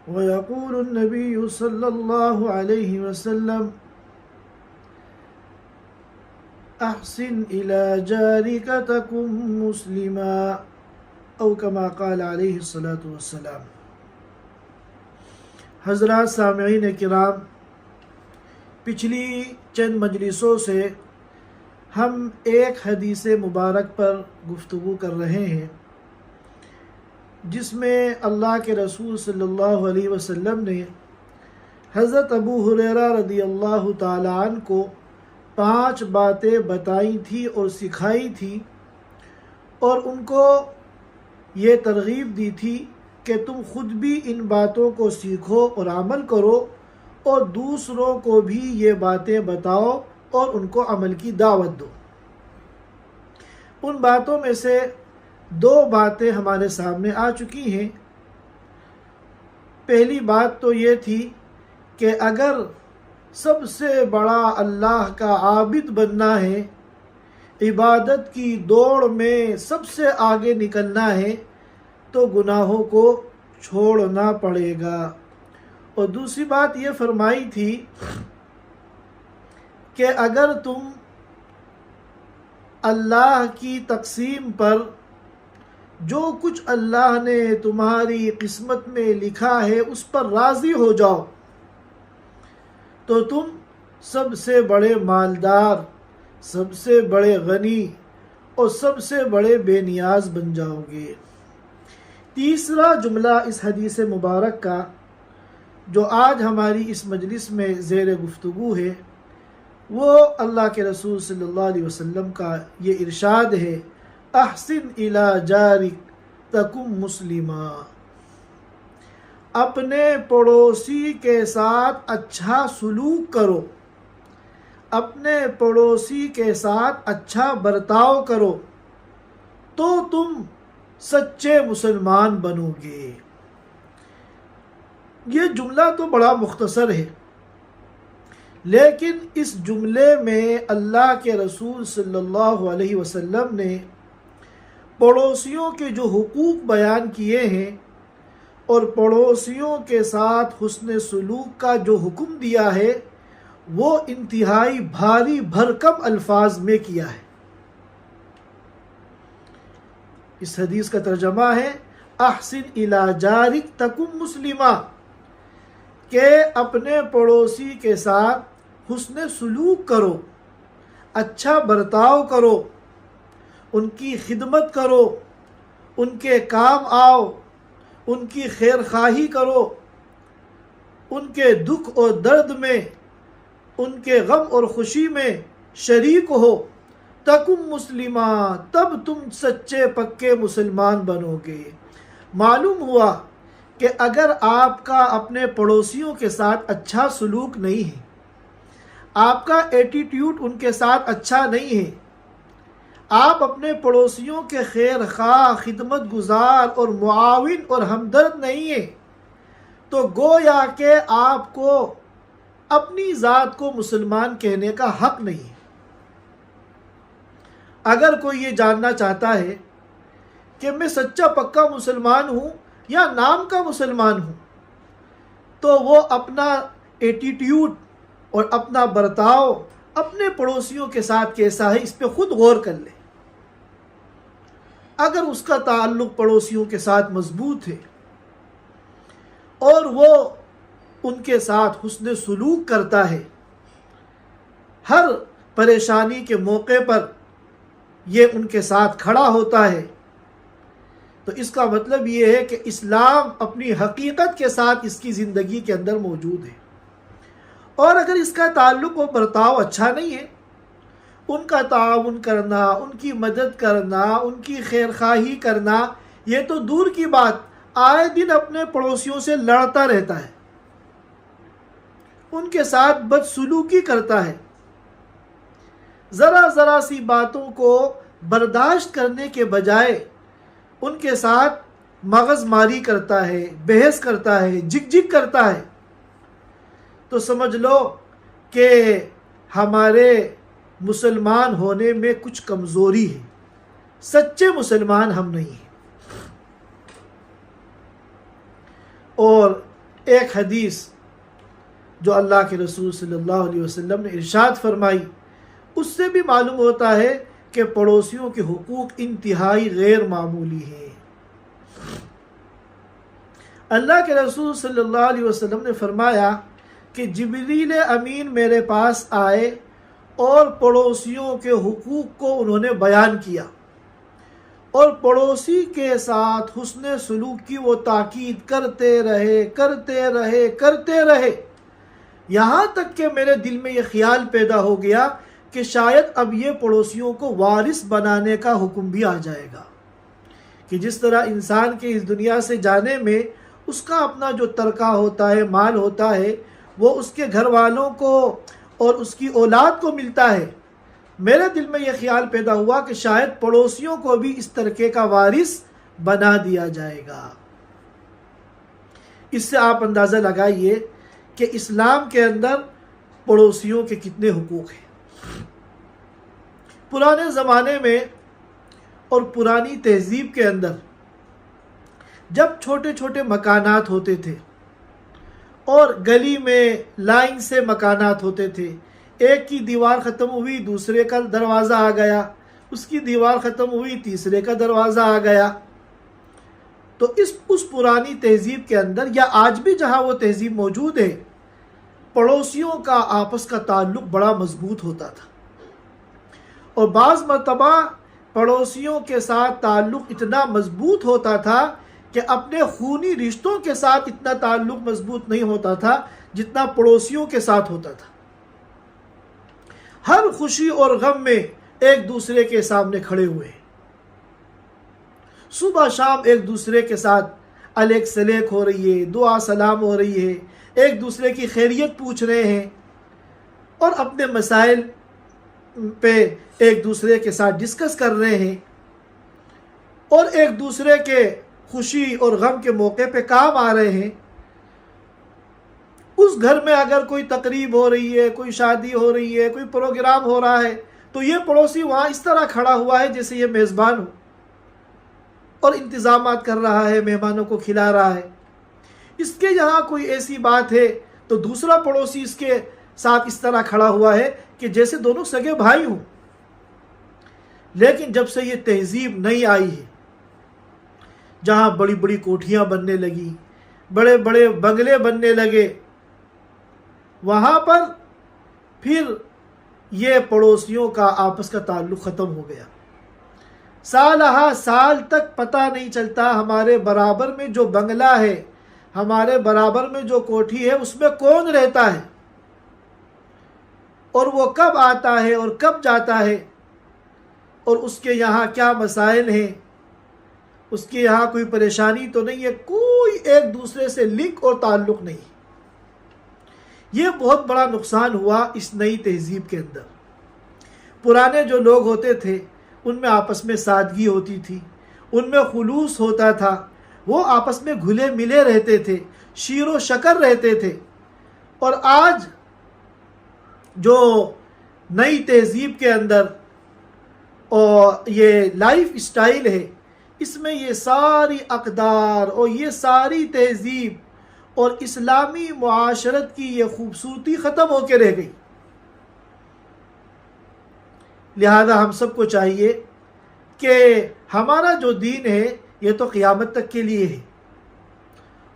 ويقول النبي صلى الله عليه وسلم أحسن إلى جارك تكن مسلما او كما قال علیہ الصلاۃ والسلام۔ حضرات سامعین کرام، پچھلی چند مجلسوں سے ہم ایک حدیث مبارک پر گفتگو کر رہے ہیں جس میں اللہ کے رسول صلی اللہ علیہ وسلم نے حضرت ابو ہریرہ رضی اللہ تعالی عنہ کو 5 باتیں بتائی تھی اور سکھائی تھی، اور ان کو یہ ترغیب دی تھی کہ تم خود بھی ان باتوں کو سیکھو اور عمل کرو، اور دوسروں کو بھی یہ باتیں بتاؤ اور ان کو عمل کی دعوت دو۔ ان باتوں میں سے 2 باتیں ہمارے سامنے آ چکی ہیں۔ پہلی بات تو یہ تھی کہ اگر سب سے بڑا اللہ کا عابد بننا ہے، عبادت کی دوڑ میں سب سے آگے نکلنا ہے، تو گناہوں کو چھوڑنا پڑے گا۔ اور دوسری بات یہ فرمائی تھی کہ اگر تم اللہ کی تقسیم پر جو کچھ اللہ نے تمہاری قسمت میں لکھا ہے اس پر راضی ہو جاؤ تو تم سب سے بڑے مالدار، سب سے بڑے غنی اور سب سے بڑے بے نیاز بن جاؤ گے۔ تیسرا جملہ اس حدیث مبارک کا جو آج ہماری اس مجلس میں زیر گفتگو ہے، وہ اللہ کے رسول صلی اللہ علیہ وسلم کا یہ ارشاد ہے، احسن الی جارک تکن مسلما، اپنے پڑوسی کے ساتھ اچھا سلوک کرو، اپنے پڑوسی کے ساتھ اچھا برتاؤ کرو تو تم سچے مسلمان بنو گے۔ یہ جملہ تو بڑا مختصر ہے، لیکن اس جملے میں اللہ کے رسول صلی اللہ علیہ وسلم نے پڑوسیوں کے جو حقوق بیان کیے ہیں اور پڑوسیوں کے ساتھ حسن سلوک کا جو حکم دیا ہے وہ انتہائی بھاری بھرکم الفاظ میں کیا ہے۔ اس حدیث کا ترجمہ ہے احسن الی جارک تکن مسلما، کہ اپنے پڑوسی کے ساتھ حسن سلوک کرو، اچھا برتاؤ کرو، ان کی خدمت کرو، ان کے کام آؤ، ان کی خیر خواہی کرو، ان کے دکھ اور درد میں، ان کے غم اور خوشی میں شریک ہو، تکن مسلمہ، تب تم سچے پکے مسلمان بنو گے۔ معلوم ہوا کہ اگر آپ کا اپنے پڑوسیوں کے ساتھ اچھا سلوک نہیں ہے، آپ کا ایٹیٹیوڈ ان کے ساتھ اچھا نہیں ہے، آپ اپنے پڑوسیوں کے خیر خواہ، خدمت گزار اور معاون اور ہمدرد نہیں ہیں، تو گویا کہ آپ کو اپنی ذات کو مسلمان کہنے کا حق نہیں ہے۔ اگر کوئی یہ جاننا چاہتا ہے کہ میں سچا پکا مسلمان ہوں یا نام کا مسلمان ہوں، تو وہ اپنا ایٹیٹیوڈ اور اپنا برتاؤ اپنے پڑوسیوں کے ساتھ کیسا ہے اس پہ خود غور کر لے۔ اگر اس کا تعلق پڑوسیوں کے ساتھ مضبوط ہے اور وہ ان کے ساتھ حسن سلوک کرتا ہے، ہر پریشانی کے موقع پر یہ ان کے ساتھ کھڑا ہوتا ہے، تو اس کا مطلب یہ ہے کہ اسلام اپنی حقیقت کے ساتھ اس کی زندگی کے اندر موجود ہے۔ اور اگر اس کا تعلق و برتاؤ اچھا نہیں ہے، ان کا تعاون کرنا، ان کی مدد کرنا، ان کی خیر خواہی کرنا، یہ تو دور کی بات، آئے دن اپنے پڑوسیوں سے لڑتا رہتا ہے، ان کے ساتھ بدسلوکی کرتا ہے، ذرا ذرا سی باتوں کو برداشت کرنے کے بجائے ان کے ساتھ مغز ماری کرتا ہے، بحث کرتا ہے، جھک جھک کرتا ہے، تو سمجھ لو کہ ہمارے مسلمان ہونے میں کچھ کمزوری ہے، سچے مسلمان ہم نہیں ہیں۔ اور ایک حدیث جو اللہ کے رسول صلی اللہ علیہ وسلم نے ارشاد فرمائی، اس سے بھی معلوم ہوتا ہے کہ پڑوسیوں کے حقوق انتہائی غیر معمولی ہیں۔ اللہ کے رسول صلی اللہ علیہ وسلم نے فرمایا کہ جبریل امین میرے پاس آئے اور پڑوسیوں کے حقوق کو انہوں نے بیان کیا، اور پڑوسی کے ساتھ حسن سلوک کی وہ تاکید کرتے رہے یہاں تک کہ میرے دل میں یہ خیال پیدا ہو گیا کہ شاید اب یہ پڑوسیوں کو وارث بنانے کا حکم بھی آ جائے گا، کہ جس طرح انسان کے اس دنیا سے جانے میں اس کا اپنا جو ترکہ ہوتا ہے، مال ہوتا ہے، وہ اس کے گھر والوں کو اور اس کی اولاد کو ملتا ہے، میرے دل میں یہ خیال پیدا ہوا کہ شاید پڑوسیوں کو بھی اس ترکے کا وارث بنا دیا جائے گا۔ اس سے آپ اندازہ لگائیے کہ اسلام کے اندر پڑوسیوں کے کتنے حقوق ہیں۔ پرانے زمانے میں اور پرانی تہذیب کے اندر جب چھوٹے چھوٹے مکانات ہوتے تھے اور گلی میں لائن سے مکانات ہوتے تھے، ایک کی دیوار ختم ہوئی دوسرے کا دروازہ آ گیا، اس کی دیوار ختم ہوئی تیسرے کا دروازہ آ گیا، تو اس پرانی تہذیب کے اندر، یا آج بھی جہاں وہ تہذیب موجود ہے، پڑوسیوں کا آپس کا تعلق بڑا مضبوط ہوتا تھا، اور بعض مرتبہ پڑوسیوں کے ساتھ تعلق اتنا مضبوط ہوتا تھا کہ اپنے خونی رشتوں کے ساتھ اتنا تعلق مضبوط نہیں ہوتا تھا جتنا پڑوسیوں کے ساتھ ہوتا تھا۔ ہر خوشی اور غم میں ایک دوسرے کے سامنے کھڑے ہوئے، صبح شام ایک دوسرے کے ساتھ الیک سلیک ہو رہی ہے، دعا سلام ہو رہی ہے، ایک دوسرے کی خیریت پوچھ رہے ہیں، اور اپنے مسائل پہ ایک دوسرے کے ساتھ ڈسکس کر رہے ہیں، اور ایک دوسرے کے خوشی اور غم کے موقع پہ کام آ رہے ہیں۔ اس گھر میں اگر کوئی تقریب ہو رہی ہے، کوئی شادی ہو رہی ہے، کوئی پروگرام ہو رہا ہے، تو یہ پڑوسی وہاں اس طرح کھڑا ہوا ہے جیسے یہ میزبان ہو، اور انتظامات کر رہا ہے، مہمانوں کو کھلا رہا ہے۔ اس کے یہاں کوئی ایسی بات ہے تو دوسرا پڑوسی اس کے ساتھ اس طرح کھڑا ہوا ہے کہ جیسے دونوں سگے بھائی ہوں۔ لیکن جب سے یہ تہذیب نہیں آئی ہے، جہاں بڑی بڑی کوٹھیاں بننے لگی، بڑے بڑے بنگلے بننے لگے، وہاں پر پھر یہ پڑوسیوں کا آپس کا تعلق ختم ہو گیا۔ سالہ سال تک پتہ نہیں چلتا ہمارے برابر میں جو بنگلہ ہے، ہمارے برابر میں جو کوٹھی ہے، اس میں کون رہتا ہے، اور وہ کب آتا ہے اور کب جاتا ہے، اور اس کے یہاں کیا مسائل ہیں، اس کے یہاں کوئی پریشانی تو نہیں ہے، کوئی ایک دوسرے سے لنک اور تعلق نہیں۔ یہ بہت بڑا نقصان ہوا اس نئی تہذیب کے اندر۔ پرانے جو لوگ ہوتے تھے ان میں آپس میں سادگی ہوتی تھی، ان میں خلوص ہوتا تھا، وہ آپس میں گھلے ملے رہتے تھے، شیر و شکر رہتے تھے۔ اور آج جو نئی تہذیب کے اندر اور یہ لائف اسٹائل ہے، اس میں یہ ساری اقدار اور یہ ساری تہذیب اور اسلامی معاشرت کی یہ خوبصورتی ختم ہو کے رہ گئی۔ لہذا ہم سب کو چاہیے کہ ہمارا جو دین ہے یہ تو قیامت تک کے لیے ہے،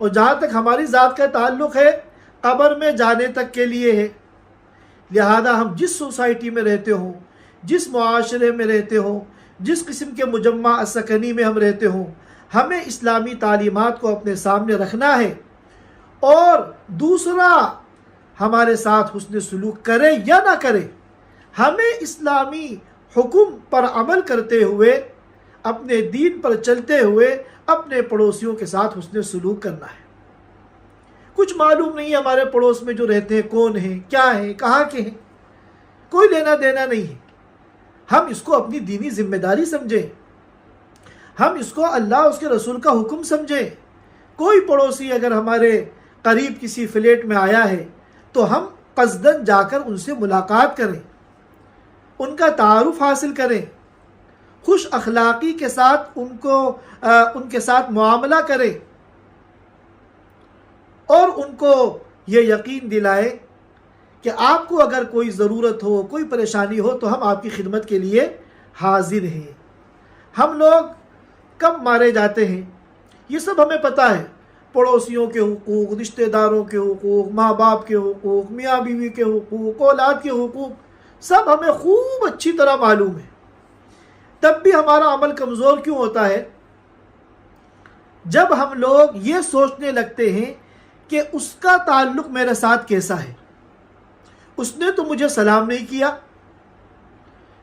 اور جہاں تک ہماری ذات کا تعلق ہے قبر میں جانے تک کے لیے ہے۔ لہذا ہم جس سوسائٹی میں رہتے ہوں، جس معاشرے میں رہتے ہوں، جس قسم کے مجمع سکنی میں ہم رہتے ہوں، ہمیں اسلامی تعلیمات کو اپنے سامنے رکھنا ہے، اور دوسرا ہمارے ساتھ حسن سلوک کرے یا نہ کرے، ہمیں اسلامی حکم پر عمل کرتے ہوئے، اپنے دین پر چلتے ہوئے اپنے پڑوسیوں کے ساتھ حسن سلوک کرنا ہے۔ کچھ معلوم نہیں ہمارے پڑوس میں جو رہتے ہیں کون ہیں، کیا ہیں، کہاں کے ہیں، کوئی لینا دینا نہیں ہے۔ ہم اس کو اپنی دینی ذمہ داری سمجھیں، ہم اس کو اللہ اس کے رسول کا حکم سمجھیں۔ کوئی پڑوسی اگر ہمارے قریب کسی فلیٹ میں آیا ہے تو ہم قصداً جا کر ان سے ملاقات کریں، ان کا تعارف حاصل کریں، خوش اخلاقی کے ساتھ ان کے ساتھ معاملہ کریں، اور ان کو یہ یقین دلائیں کہ آپ کو اگر کوئی ضرورت ہو، کوئی پریشانی ہو تو ہم آپ کی خدمت کے لیے حاضر ہیں۔ ہم لوگ کب مارے جاتے ہیں یہ سب ہمیں پتہ ہے، پڑوسیوں کے حقوق، رشتہ داروں کے حقوق، ماں باپ کے حقوق، میاں بیوی کے حقوق، اولاد کے حقوق، سب ہمیں خوب اچھی طرح معلوم ہے۔ تب بھی ہمارا عمل کمزور کیوں ہوتا ہے؟ جب ہم لوگ یہ سوچنے لگتے ہیں کہ اس کا تعلق میرے ساتھ کیسا ہے، اس نے تو مجھے سلام نہیں کیا،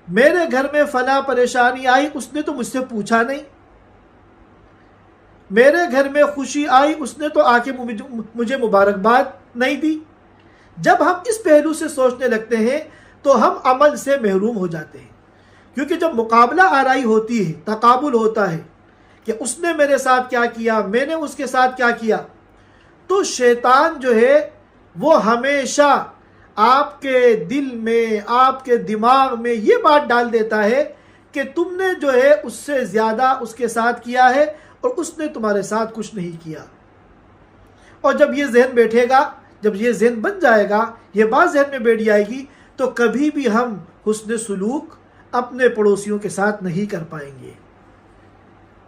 میرے گھر میں فلاں پریشانی آئی اس نے تو مجھ سے پوچھا نہیں، میرے گھر میں خوشی آئی اس نے تو آ کے مجھے مبارکباد نہیں دی۔ جب ہم اس پہلو سے سوچنے لگتے ہیں تو ہم عمل سے محروم ہو جاتے ہیں، کیونکہ جب مقابلہ آرائی ہوتی ہے، تقابل ہوتا ہے کہ اس نے میرے ساتھ کیا کیا، میں نے اس کے ساتھ کیا کیا، تو شیطان جو ہے وہ ہمیشہ آپ کے دل میں، آپ کے دماغ میں یہ بات ڈال دیتا ہے کہ تم نے جو ہے اس سے زیادہ اس کے ساتھ کیا ہے اور اس نے تمہارے ساتھ کچھ نہیں کیا۔ اور جب یہ ذہن بیٹھے گا، جب یہ ذہن بن جائے گا، یہ بات ذہن میں بیٹھ جائے گی، تو کبھی بھی ہم حسن سلوک اپنے پڑوسیوں کے ساتھ نہیں کر پائیں گے۔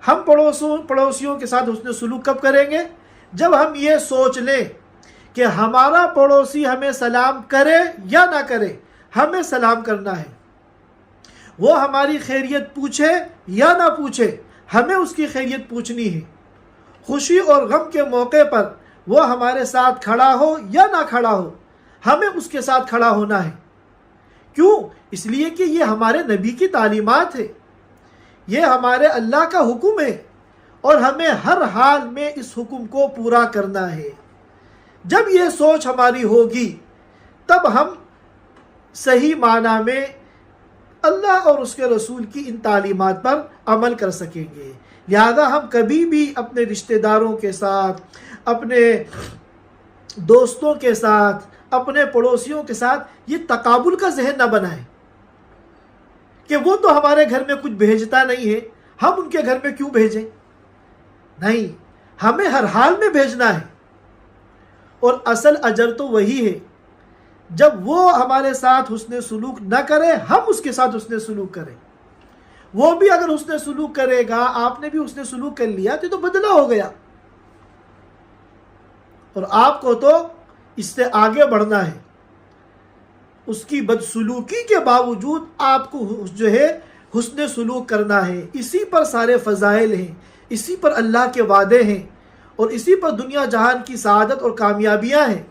ہم پڑوسیوں کے ساتھ حسن سلوک کب کریں گے؟ جب ہم یہ سوچ لیں کہ ہمارا پڑوسی ہمیں سلام کرے یا نہ کرے، ہمیں سلام کرنا ہے، وہ ہماری خیریت پوچھے یا نہ پوچھے، ہمیں اس کی خیریت پوچھنی ہے، خوشی اور غم کے موقع پر وہ ہمارے ساتھ کھڑا ہو یا نہ کھڑا ہو، ہمیں اس کے ساتھ کھڑا ہونا ہے۔ کیوں؟ اس لیے کہ یہ ہمارے نبی کی تعلیمات ہے، یہ ہمارے اللہ کا حکم ہے، اور ہمیں ہر حال میں اس حکم کو پورا کرنا ہے۔ جب یہ سوچ ہماری ہوگی تب ہم صحیح معنی میں اللہ اور اس کے رسول کی ان تعلیمات پر عمل کر سکیں گے۔ لہذا ہم کبھی بھی اپنے رشتہ داروں کے ساتھ، اپنے دوستوں کے ساتھ، اپنے پڑوسیوں کے ساتھ یہ تقابل کا ذہن نہ بنائیں کہ وہ تو ہمارے گھر میں کچھ بھیجتا نہیں ہے، ہم ان کے گھر میں کیوں بھیجیں؟ نہیں، ہمیں ہر حال میں بھیجنا ہے، اور اصل اجر تو وہی ہے جب وہ ہمارے ساتھ حسن سلوک نہ کرے، ہم اس کے ساتھ حسن سلوک کریں۔ وہ بھی اگر حسن سلوک کرے گا، آپ نے بھی حسن سلوک کر لیا تو بدلہ ہو گیا، اور آپ کو تو اس سے آگے بڑھنا ہے۔ اس کی بدسلوکی کے باوجود آپ کو جو ہے حسن سلوک کرنا ہے۔ اسی پر سارے فضائل ہیں، اسی پر اللہ کے وعدے ہیں، اور اسی پر دنیا جہان کی سعادت اور کامیابیاں ہیں۔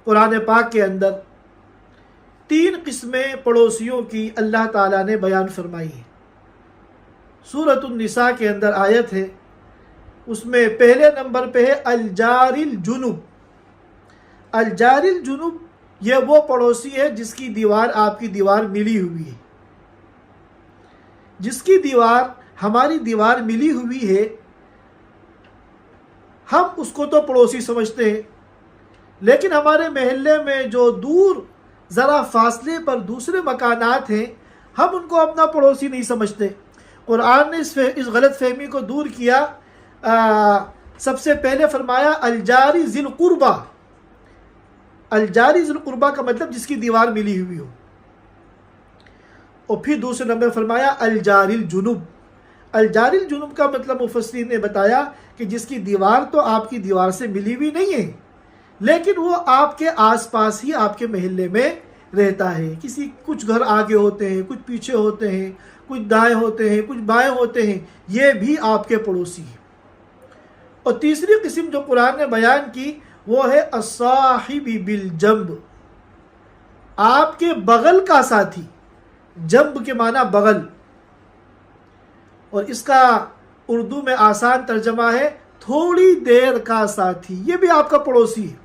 قرآن پاک کے اندر 3 قسمیں پڑوسیوں کی اللہ تعالیٰ نے بیان فرمائی ہیں۔ سورۃ النساء کے اندر آیت ہے، اس میں پہلے نمبر پہ ہے الجار الجنب۔ الجار الجنب یہ وہ پڑوسی ہے جس کی دیوار آپ کی دیوار ملی ہوئی ہے، جس کی دیوار ہماری دیوار ملی ہوئی ہے، ہم اس کو تو پڑوسی سمجھتے ہیں، لیکن ہمارے محلے میں جو دور ذرا فاصلے پر دوسرے مکانات ہیں، ہم ان کو اپنا پڑوسی نہیں سمجھتے۔ قرآن نے اس غلط فہمی کو دور کیا۔ سب سے پہلے فرمایا الجاری ذی القربہ۔ الجاری ذی القربہ کا مطلب جس کی دیوار ملی ہوئی ہو، اور پھر دوسرے نمبر فرمایا الجار الجنب۔ الجار الجنب کا مطلب مفسرین نے بتایا کہ جس کی دیوار تو آپ کی دیوار سے ملی ہوئی نہیں ہے، لیکن وہ آپ کے آس پاس ہی آپ کے محلے میں رہتا ہے۔ کچھ گھر آگے ہوتے ہیں، کچھ پیچھے ہوتے ہیں، کچھ دائیں ہوتے ہیں، کچھ بائیں ہوتے ہیں، یہ بھی آپ کے پڑوسی ہیں۔ اور تیسری قسم جو قرآن نے بیان کی وہ ہے الصاحب بالجنب، آپ کے بغل کا ساتھی۔ جنب کے معنی بغل، اور اس کا اردو میں آسان ترجمہ ہے تھوڑی دیر کا ساتھی۔ یہ بھی آپ کا پڑوسی ہے۔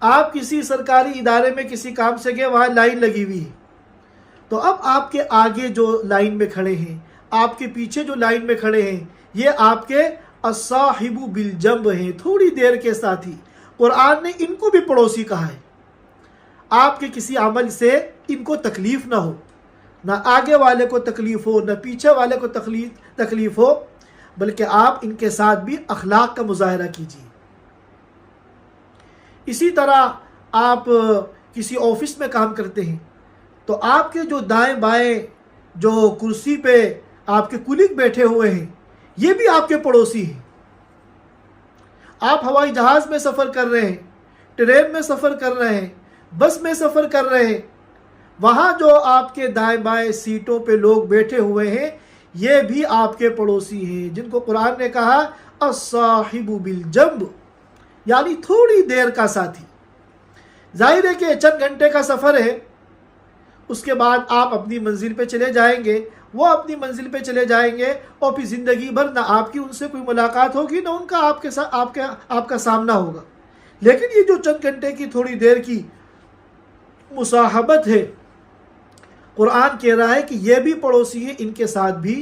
آپ کسی سرکاری ادارے میں کسی کام سے گئے، وہاں لائن لگی ہوئی ہے، تو اب آپ کے آگے جو لائن میں کھڑے ہیں، آپ کے پیچھے جو لائن میں کھڑے ہیں، یہ آپ کے الصاحب بالجنب ہیں، تھوڑی دیر کے ساتھی۔ قرآن نے ان کو بھی پڑوسی کہا ہے۔ آپ کے کسی عمل سے ان کو تکلیف نہ ہو، نہ آگے والے کو تکلیف ہو، نہ پیچھے والے کو تکلیف ہو، بلکہ آپ ان کے ساتھ بھی اخلاق کا مظاہرہ کیجیے۔ اسی طرح آپ کسی آفس میں کام کرتے ہیں تو آپ کے جو دائیں بائیں جو کرسی پہ آپ کے کولیگ بیٹھے ہوئے ہیں یہ بھی آپ کے پڑوسی ہیں۔ آپ ہوائی جہاز میں سفر کر رہے ہیں، ٹرین میں سفر کر رہے ہیں، بس میں سفر کر رہے ہیں، وہاں جو آپ کے دائیں بائیں سیٹوں پہ لوگ بیٹھے ہوئے ہیں یہ بھی آپ کے پڑوسی ہیں، جن کو قرآن نے کہا الصاحب بالجنب، یعنی تھوڑی دیر کا ساتھی۔ ظاہر ہے کہ چند گھنٹے کا سفر ہے، اس کے بعد آپ اپنی منزل پہ چلے جائیں گے، وہ اپنی منزل پہ چلے جائیں گے، اور پھر زندگی بھر نہ آپ کی ان سے کوئی ملاقات ہوگی نہ ان کا آپ کے ساتھ آپ کا سامنا ہوگا۔ لیکن یہ جو چند گھنٹے کی تھوڑی دیر کی مصاحبت ہے، قرآن کہہ رہا ہے کہ یہ بھی پڑوسی ہیں، ان کے ساتھ بھی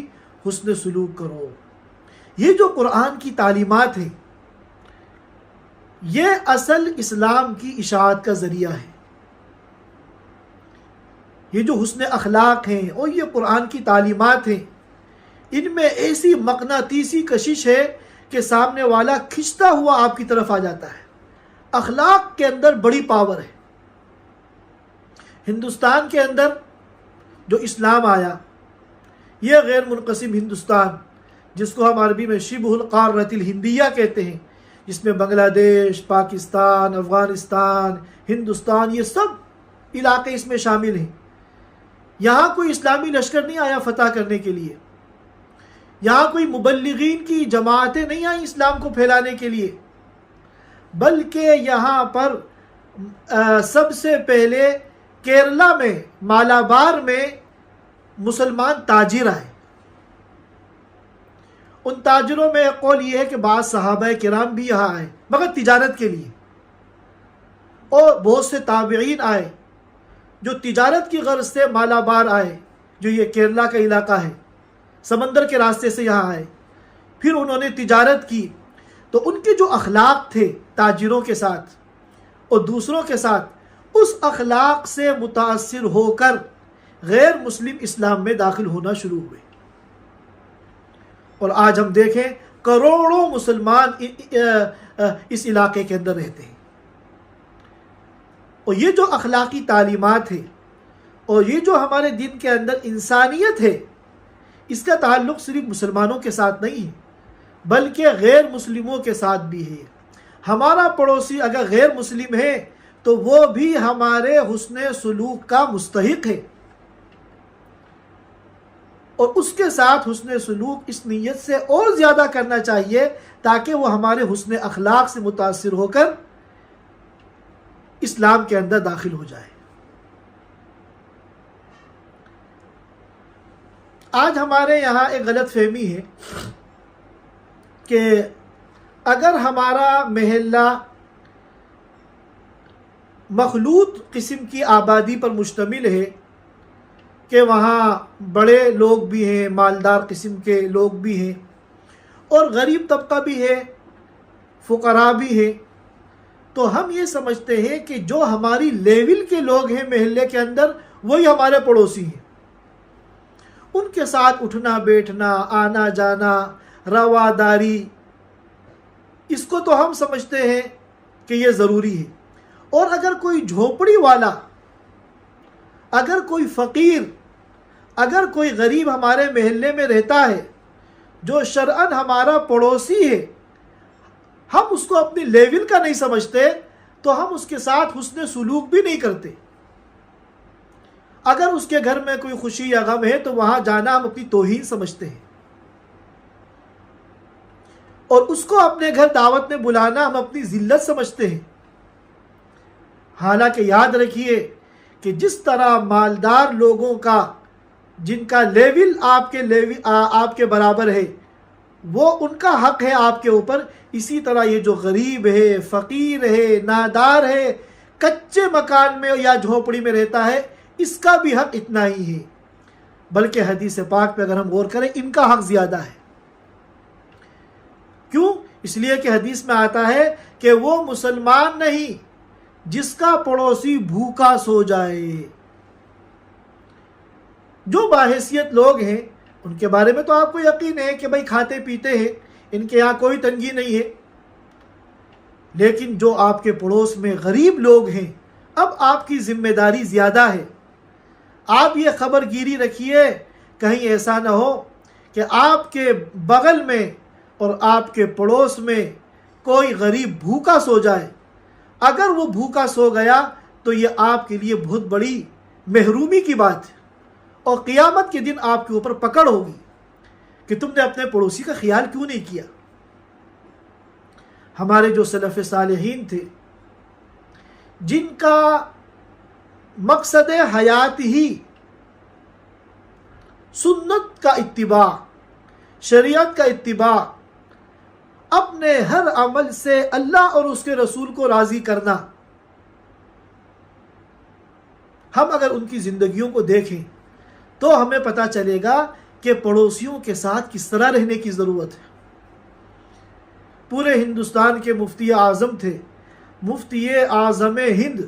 حسن سلوک کرو۔ یہ جو قرآن کی تعلیمات ہیں یہ اصل اسلام کی اشاعت کا ذریعہ ہے۔ یہ جو حسن اخلاق ہیں اور یہ قرآن کی تعلیمات ہیں، ان میں ایسی مقناطیسی کشش ہے کہ سامنے والا کھنچتا ہوا آپ کی طرف آ جاتا ہے۔ اخلاق کے اندر بڑی پاور ہے۔ ہندوستان کے اندر جو اسلام آیا، یہ غیر منقسم ہندوستان، جس کو ہم عربی میں شبہ القارۃ الہندیہ کہتے ہیں، جس میں بنگلہ دیش، پاکستان، افغانستان، ہندوستان، یہ سب علاقے اس میں شامل ہیں۔ یہاں کوئی اسلامی لشکر نہیں آیا فتح کرنے کے لیے، یہاں کوئی مبلغین کی جماعتیں نہیں آئیں اسلام کو پھیلانے کے لیے، بلکہ یہاں پر سب سے پہلے کیرلا میں مالابار میں مسلمان تاجر آئے۔ ان تاجروں میں ایک قول یہ ہے کہ بعض صحابہ کرام بھی یہاں آئے مگر تجارت کے لیے، اور بہت سے تابعین آئے جو تجارت کی غرض سے مالابار آئے، جو یہ کیرلا کا علاقہ ہے، سمندر کے راستے سے یہاں آئے، پھر انہوں نے تجارت کی۔ تو ان کے جو اخلاق تھے تاجروں کے ساتھ اور دوسروں کے ساتھ، اس اخلاق سے متاثر ہو کر غیر مسلم اسلام میں داخل ہونا شروع ہوئے، اور آج ہم دیکھیں کروڑوں مسلمان اس علاقے کے اندر رہتے ہیں۔ اور یہ جو اخلاقی تعلیمات ہے اور یہ جو ہمارے دین کے اندر انسانیت ہے، اس کا تعلق صرف مسلمانوں کے ساتھ نہیں ہے بلکہ غیر مسلموں کے ساتھ بھی ہے۔ ہمارا پڑوسی اگر غیر مسلم ہے تو وہ بھی ہمارے حسن سلوک کا مستحق ہے، اور اس کے ساتھ حسن سلوک اس نیت سے اور زیادہ کرنا چاہیے تاکہ وہ ہمارے حسن اخلاق سے متاثر ہو کر اسلام کے اندر داخل ہو جائے۔ آج ہمارے یہاں ایک غلط فہمی ہے کہ اگر ہمارا محلہ مخلوط قسم کی آبادی پر مشتمل ہے کہ وہاں بڑے لوگ بھی ہیں، مالدار قسم کے لوگ بھی ہیں، اور غریب طبقہ بھی ہے، فقراء بھی ہیں، تو ہم یہ سمجھتے ہیں کہ جو ہماری لیول کے لوگ ہیں محلے کے اندر وہی ہمارے پڑوسی ہیں۔ ان کے ساتھ اٹھنا بیٹھنا، آنا جانا، رواداری، اس کو تو ہم سمجھتے ہیں کہ یہ ضروری ہے۔ اور اگر کوئی جھونپڑی والا، اگر کوئی فقیر، اگر کوئی غریب ہمارے محلے میں رہتا ہے جو شرعاً ہمارا پڑوسی ہے، ہم اس کو اپنی لیول کا نہیں سمجھتے تو ہم اس کے ساتھ حسن سلوک بھی نہیں کرتے۔ اگر اس کے گھر میں کوئی خوشی یا غم ہے تو وہاں جانا ہم اپنی توہین سمجھتے ہیں، اور اس کو اپنے گھر دعوت میں بلانا ہم اپنی ذلت سمجھتے ہیں۔ حالانکہ یاد رکھیے کہ جس طرح مالدار لوگوں کا، جن کا لیول آپ کے برابر ہے، وہ ان کا حق ہے آپ کے اوپر، اسی طرح یہ جو غریب ہے، فقیر ہے، نادار ہے، کچے مکان میں یا جھونپڑی میں رہتا ہے، اس کا بھی حق اتنا ہی ہے، بلکہ حدیث پاک پہ اگر ہم غور کریں ان کا حق زیادہ ہے۔ کیوں؟ اس لیے کہ حدیث میں آتا ہے کہ وہ مسلمان نہیں جس کا پڑوسی بھوکا سو جائے۔ جو باحیثیت لوگ ہیں ان کے بارے میں تو آپ کو یقین ہے کہ بھائی کھاتے پیتے ہیں، ان کے یہاں کوئی تنگی نہیں ہے، لیکن جو آپ کے پڑوس میں غریب لوگ ہیں، اب آپ کی ذمہ داری زیادہ ہے۔ آپ یہ خبر گیری رکھیے، کہیں ایسا نہ ہو کہ آپ کے بغل میں اور آپ کے پڑوس میں کوئی غریب بھوکا سو جائے۔ اگر وہ بھوکا سو گیا تو یہ آپ کے لیے بہت بڑی محرومی کی بات ہے، اور قیامت کے دن آپ کے اوپر پکڑ ہوگی کہ تم نے اپنے پڑوسی کا خیال کیوں نہیں کیا۔ ہمارے جو سلف صالحین تھے، جن کا مقصد حیات ہی سنت کا اتباع، شریعت کا اتباع، اپنے ہر عمل سے اللہ اور اس کے رسول کو راضی کرنا، ہم اگر ان کی زندگیوں کو دیکھیں تو ہمیں پتہ چلے گا کہ پڑوسیوں کے ساتھ کس طرح رہنے کی ضرورت ہے۔ پورے ہندوستان کے مفتی اعظم تھے، مفتی اعظم ہند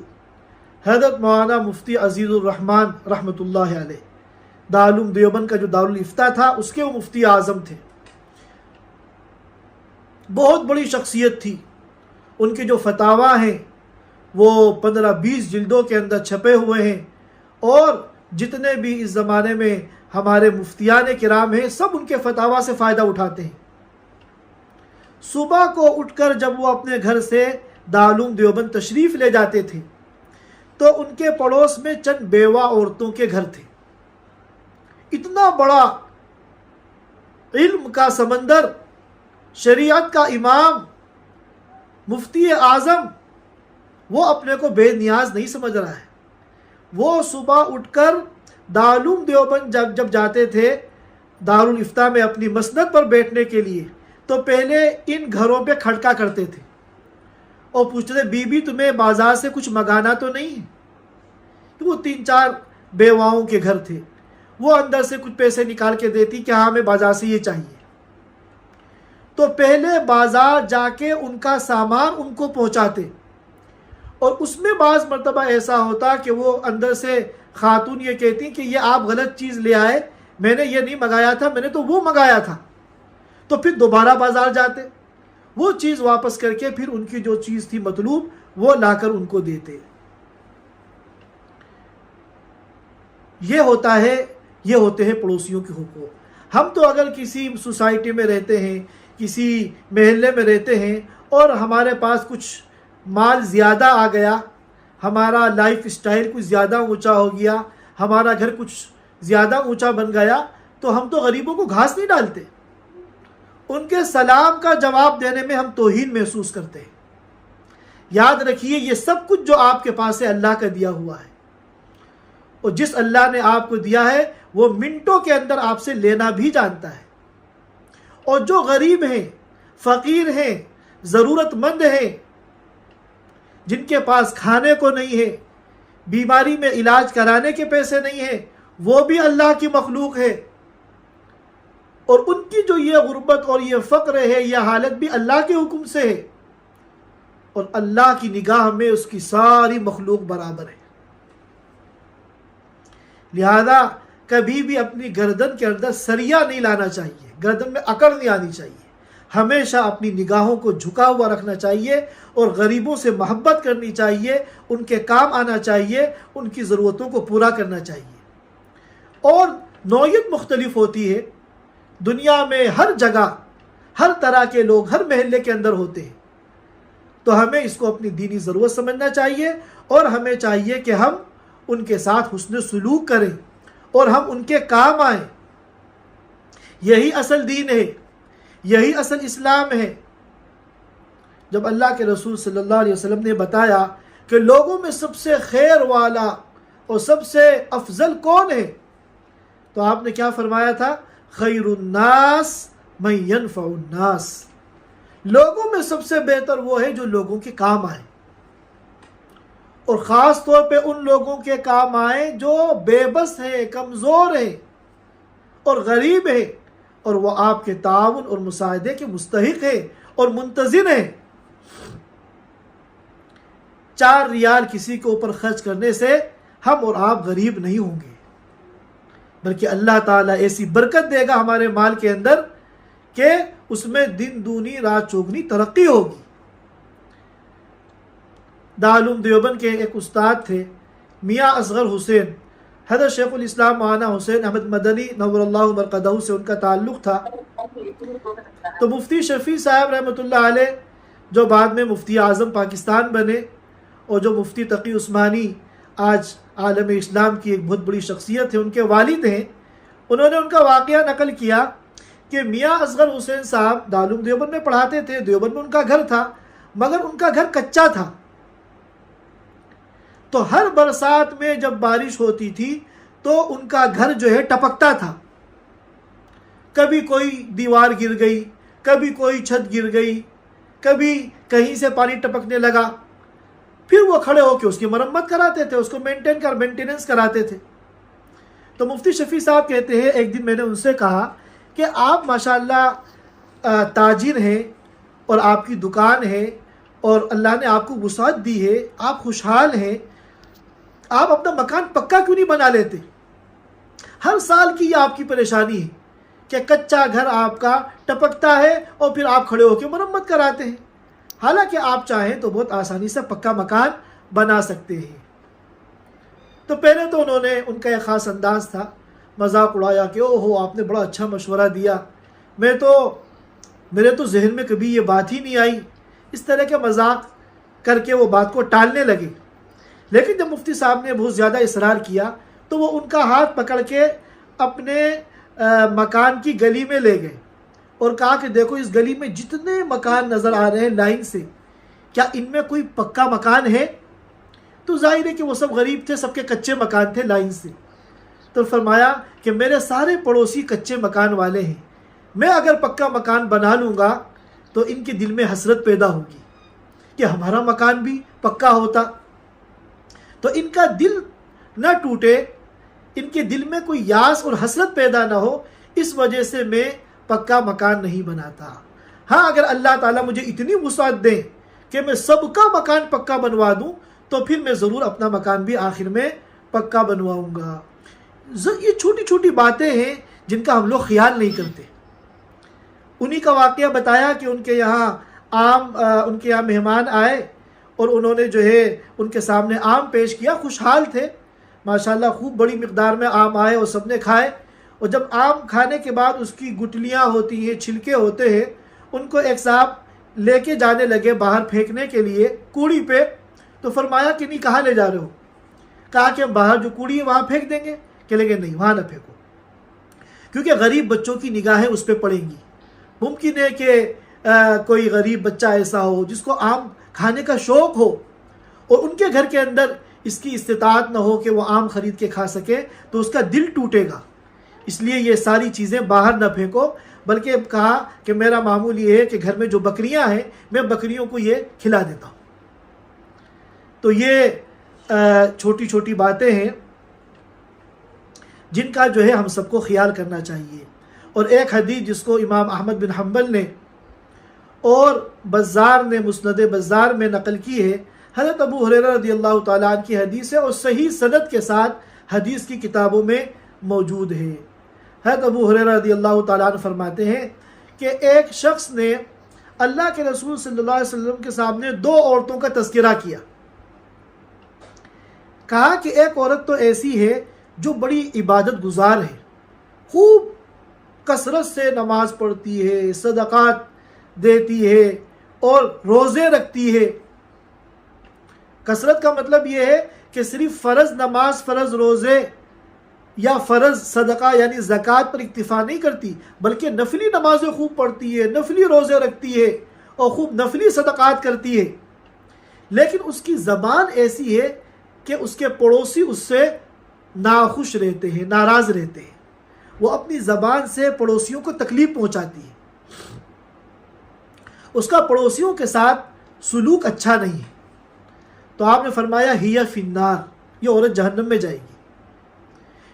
حضرت مولانا مفتی عزیز الرحمان رحمۃ اللہ علیہ، دارالعلوم دیوبند کا جو دارالافتاء تھا اس کے وہ مفتی اعظم تھے۔ بہت بڑی شخصیت تھی، ان کے جو فتاویٰ ہیں وہ 15-20 جلدوں کے اندر چھپے ہوئے ہیں، اور جتنے بھی اس زمانے میں ہمارے مفتیان کرام ہیں سب ان کے فتاویٰ سے فائدہ اٹھاتے ہیں۔ صبح کو اٹھ کر جب وہ اپنے گھر سے دارالعلوم دیوبند تشریف لے جاتے تھے تو ان کے پڑوس میں چند بیوہ عورتوں کے گھر تھے۔ اتنا بڑا علم کا سمندر، شریعت کا امام، مفتی اعظم، وہ اپنے کو بے نیاز نہیں سمجھ رہا ہے۔ وہ صبح اٹھ کر دارالعلوم دیوبند جب جاتے تھے دارالافتاء میں اپنی مسند پر بیٹھنے کے لیے، تو پہلے ان گھروں پہ کھڑکا کرتے تھے اور پوچھتے تھے بی بی تمہیں بازار سے کچھ منگانا تو نہیں ہے؟ تو وہ 3-4 بیواؤں کے گھر تھے، وہ اندر سے کچھ پیسے نکال کے دیتی کہ ہاں ہمیں بازار سے یہ چاہیے۔ تو پہلے بازار جا کے ان کا سامان ان کو پہنچاتے، اور اس میں بعض مرتبہ ایسا ہوتا کہ وہ اندر سے خاتون یہ کہتی کہ یہ آپ غلط چیز لے آئے، میں نے یہ نہیں منگایا تھا، میں نے تو وہ منگایا تھا۔ تو پھر دوبارہ بازار جاتے، وہ چیز واپس کر کے پھر ان کی جو چیز تھی مطلوب وہ لا کر ان کو دیتے۔ یہ ہوتے ہیں پڑوسیوں کے حقوق۔ ہم تو اگر کسی سوسائٹی میں رہتے ہیں، کسی محلے میں رہتے ہیں، اور ہمارے پاس کچھ مال زیادہ آ گیا، ہمارا لائف سٹائل کچھ زیادہ اونچا ہو گیا، ہمارا گھر کچھ زیادہ اونچا بن گیا، تو ہم تو غریبوں کو گھاس نہیں ڈالتے، ان کے سلام کا جواب دینے میں ہم توہین محسوس کرتے ہیں۔ یاد رکھیے یہ سب کچھ جو آپ کے پاس ہے اللہ کا دیا ہوا ہے، اور جس اللہ نے آپ کو دیا ہے وہ منٹوں کے اندر آپ سے لینا بھی جانتا ہے۔ اور جو غریب ہیں، فقیر ہیں، ضرورت مند ہیں، جن کے پاس کھانے کو نہیں ہے، بیماری میں علاج کرانے کے پیسے نہیں ہیں، وہ بھی اللہ کی مخلوق ہے، اور ان کی جو یہ غربت اور یہ فقر ہے، یہ حالت بھی اللہ کے حکم سے ہے، اور اللہ کی نگاہ میں اس کی ساری مخلوق برابر ہے۔ لہذا کبھی بھی اپنی گردن کے اندر سریا نہیں لانا چاہیے، گردن میں اکڑ نہیں آنی چاہیے، ہمیشہ اپنی نگاہوں کو جھکا ہوا رکھنا چاہیے، اور غریبوں سے محبت کرنی چاہیے، ان کے کام آنا چاہیے، ان کی ضرورتوں کو پورا کرنا چاہیے۔ اور نوعیت مختلف ہوتی ہے، دنیا میں ہر جگہ ہر طرح کے لوگ ہر محلے کے اندر ہوتے ہیں، تو ہمیں اس کو اپنی دینی ضرورت سمجھنا چاہیے، اور ہمیں چاہیے کہ ہم ان کے ساتھ حسن سلوک کریں اور ہم ان کے کام آئیں۔ یہی اصل دین ہے، یہی اصل اسلام ہے۔ جب اللہ کے رسول صلی اللہ علیہ وسلم نے بتایا کہ لوگوں میں سب سے خیر والا اور سب سے افضل کون ہے، تو آپ نے کیا فرمایا تھا؟ خیر الناس من ينفع الناس، لوگوں میں سب سے بہتر وہ ہے جو لوگوں کے کام آئے، اور خاص طور پہ ان لوگوں کے کام آئے جو بے بس ہیں، کمزور ہیں اور غریب ہیں، اور وہ آپ کے تعاون اور مساعدے کے مستحق ہیں اور منتظر ہیں۔ 4 ریال کسی کے اوپر خرچ کرنے سے ہم اور آپ غریب نہیں ہوں گے، بلکہ اللہ تعالیٰ ایسی برکت دے گا ہمارے مال کے اندر کہ اس میں دن دونی رات چوگنی ترقی ہوگی۔ دارالعلوم دیوبند کے ایک استاد تھے میاں اصغر حسین، حضرت شیخ الاسلام مولانا حسین احمد مدنی نور اللہ مرقدہ سے ان کا تعلق تھا۔ تو مفتی شفیع صاحب رحمۃ اللہ علیہ جو بعد میں مفتی اعظم پاکستان بنے، اور جو مفتی تقی عثمانی آج عالم اسلام کی ایک بہت بڑی شخصیت ہے، ان کے والد ہیں، انہوں نے ان کا واقعہ نقل کیا کہ میاں اصغر حسین صاحب دارالعلوم دیوبند میں پڑھاتے تھے، دیوبند میں ان کا گھر تھا، مگر ان کا گھر کچا تھا۔ تو ہر برسات میں جب بارش ہوتی تھی تو ان کا گھر جو ہے ٹپکتا تھا، کبھی کوئی دیوار گر گئی، کبھی کوئی چھت گر گئی، کبھی کہیں سے پانی ٹپکنے لگا، پھر وہ کھڑے ہو کے اس کی مرمت کراتے تھے، اس کو مینٹیننس کراتے تھے۔ تو مفتی شفیع صاحب کہتے ہیں ایک دن میں نے ان سے کہا کہ آپ ماشاءاللہ تاجر ہیں اور آپ کی دکان ہے اور اللہ نے آپ کو وسعت دی ہے، آپ خوشحال ہیں، آپ اپنا مکان پکا کیوں نہیں بنا لیتے؟ ہر سال کی یہ آپ کی پریشانی ہے کہ کچا گھر آپ کا ٹپکتا ہے اور پھر آپ کھڑے ہو کے مرمت کراتے ہیں، حالانکہ آپ چاہیں تو بہت آسانی سے پکا مکان بنا سکتے ہیں۔ تو پہلے تو انہوں نے، ان کا ایک خاص انداز تھا، مذاق اڑایا کہ او ہو آپ نے بڑا اچھا مشورہ دیا، میرے تو ذہن میں کبھی یہ بات ہی نہیں آئی، اس طرح کے مذاق کر کے وہ بات کو ٹالنے لگے۔ لیکن جب مفتی صاحب نے بہت زیادہ اصرار کیا تو وہ ان کا ہاتھ پکڑ کے اپنے مکان کی گلی میں لے گئے اور کہا کہ دیکھو اس گلی میں جتنے مکان نظر آ رہے ہیں لائن سے، کیا ان میں کوئی پکا مکان ہے؟ تو ظاہر ہے کہ وہ سب غریب تھے، سب کے کچے مکان تھے لائن سے۔ تو فرمایا کہ میرے سارے پڑوسی کچے مکان والے ہیں، میں اگر پکا مکان بنا لوں گا تو ان کے دل میں حسرت پیدا ہوگی کہ ہمارا مکان بھی پکا ہوتا، تو ان کا دل نہ ٹوٹے، ان کے دل میں کوئی یاس اور حسرت پیدا نہ ہو، اس وجہ سے میں پکا مکان نہیں بناتا۔ ہاں اگر اللہ تعالیٰ مجھے اتنی وسعت دے کہ میں سب کا مکان پکا بنوا دوں تو پھر میں ضرور اپنا مکان بھی آخر میں پکا بنواؤں گا۔ یہ چھوٹی چھوٹی باتیں ہیں جن کا ہم لوگ خیال نہیں کرتے۔ انہی کا واقعہ بتایا کہ ان کے یہاں مہمان آئے اور انہوں نے جو ہے ان کے سامنے آم پیش کیا، خوشحال تھے ماشاءاللہ، خوب بڑی مقدار میں آم آئے اور سب نے کھائے، اور جب آم کھانے کے بعد اس کی گٹلیاں ہوتی ہیں، چھلکے ہوتے ہیں، ان کو ایک صاحب لے کے جانے لگے باہر پھینکنے کے لیے کوڑی پہ۔ تو فرمایا کہ نہیں کہاں لے جا رہے ہو؟ کہا کہ ہم باہر جو کوڑی ہے وہاں پھینک دیں گے۔ کہ لگے نہیں وہاں نہ پھینکو، کیونکہ غریب بچوں کی نگاہیں اس پہ پڑیں گی۔ ممکن ہے کہ کوئی غریب بچہ ایسا ہو جس کو آم کھانے کا شوق ہو اور ان کے گھر کے اندر اس کی استطاعت نہ ہو کہ وہ آم خرید کے کھا سکے، تو اس کا دل ٹوٹے گا۔ اس لیے یہ ساری چیزیں باہر نہ پھینکو، بلکہ کہا کہ میرا معمول یہ ہے کہ گھر میں جو بکریاں ہیں میں بکریوں کو یہ کھلا دیتا ہوں۔ تو یہ چھوٹی چھوٹی باتیں ہیں جن کا جو ہے ہم سب کو خیال کرنا چاہیے۔ اور ایک حدیث جس کو امام احمد بن حنبل نے اور بزار نے مسند بزار میں نقل کی ہے، حضرت ابو ہریرہ رضی اللہ تعالیٰ عنہ کی حدیث ہے اور صحیح سند کے ساتھ حدیث کی کتابوں میں موجود ہے۔ حضرت ابو ہریرہ رضی اللہ تعالیٰ عنہ فرماتے ہیں کہ ایک شخص نے اللہ کے رسول صلی اللہ علیہ وسلم کے سامنے دو عورتوں کا تذکرہ کیا۔ کہا کہ ایک عورت تو ایسی ہے جو بڑی عبادت گزار ہے، خوب کثرت سے نماز پڑھتی ہے، صدقات دیتی ہے اور روزے رکھتی ہے۔ کثرت کا مطلب یہ ہے کہ صرف فرض نماز، فرض روزے یا فرض صدقہ یعنی زکوٰۃ پر اکتفا نہیں کرتی، بلکہ نفلی نمازیں خوب پڑھتی ہے، نفلی روزے رکھتی ہے اور خوب نفلی صدقات کرتی ہے۔ لیکن اس کی زبان ایسی ہے کہ اس کے پڑوسی اس سے ناخوش رہتے ہیں، ناراض رہتے ہیں، وہ اپنی زبان سے پڑوسیوں کو تکلیف پہنچاتی ہے، اس کا پڑوسیوں کے ساتھ سلوک اچھا نہیں ہے۔ تو آپ نے فرمایا ہی فی النار، یہ عورت جہنم میں جائے گی۔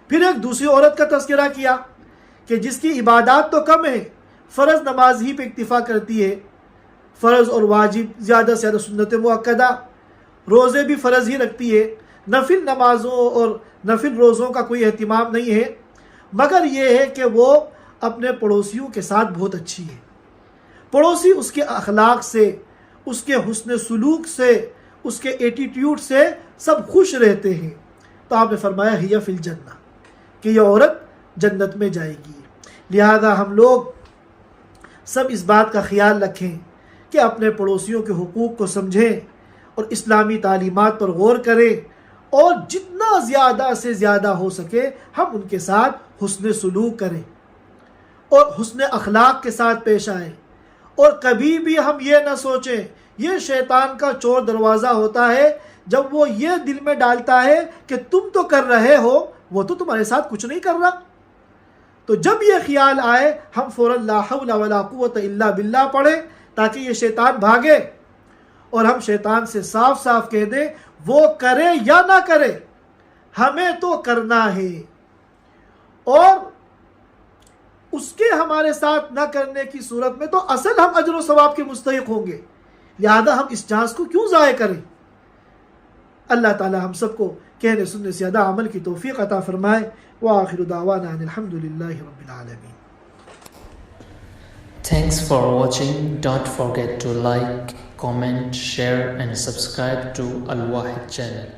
پھر ایک دوسری عورت کا تذکرہ کیا کہ جس کی عبادات تو کم ہے، فرض نماز ہی پہ اکتفا کرتی ہے، فرض اور واجب زیادہ سے زیادہ سنت مؤکدہ، روزے بھی فرض ہی رکھتی ہے، نفل نمازوں اور نفل روزوں کا کوئی اہتمام نہیں ہے، مگر یہ ہے کہ وہ اپنے پڑوسیوں کے ساتھ بہت اچھی ہے، پڑوسی اس کے اخلاق سے، اس کے حسن سلوک سے، اس کے ایٹیٹیوڈ سے سب خوش رہتے ہیں. تو آپ نے فرمایا ہی فی الجنہ، کہ یہ عورت جنت میں جائے گی. لہذا ہم لوگ سب اس بات کا خیال رکھیں کہ اپنے پڑوسیوں کے حقوق کو سمجھیں اور اسلامی تعلیمات پر غور کریں، اور جتنا زیادہ سے زیادہ ہو سکے ہم ان کے ساتھ حسن سلوک کریں اور حسن اخلاق کے ساتھ پیش آئیں. اور کبھی بھی ہم یہ نہ سوچیں، یہ شیطان کا چور دروازہ ہوتا ہے، جب وہ یہ دل میں ڈالتا ہے کہ تم تو کر رہے ہو، وہ تو تمہارے ساتھ کچھ نہیں کر رہا. تو جب یہ خیال آئے ہم فوراً لا حول ولا قوت الا باللہ پڑھیں تاکہ یہ شیطان بھاگے، اور ہم شیطان سے صاف صاف کہہ دیں وہ کرے یا نہ کرے ہمیں تو کرنا ہے، اور اس کے ہمارے ساتھ نہ کرنے کی صورت میں تو اصل ہم اجر و ثواب کے مستحق ہوں گے. لہذا ہم اس چانس کو کیوں ضائع کریں. اللہ تعالی ہم سب کو کہنے سننے سے زیادہ عمل کی توفیق عطا فرمائے. وآخر دعوانا ان الحمد للہ رب العالمین. Thanks for watching. Don't forget to like, comment, share and subscribe to Al Wahid channel.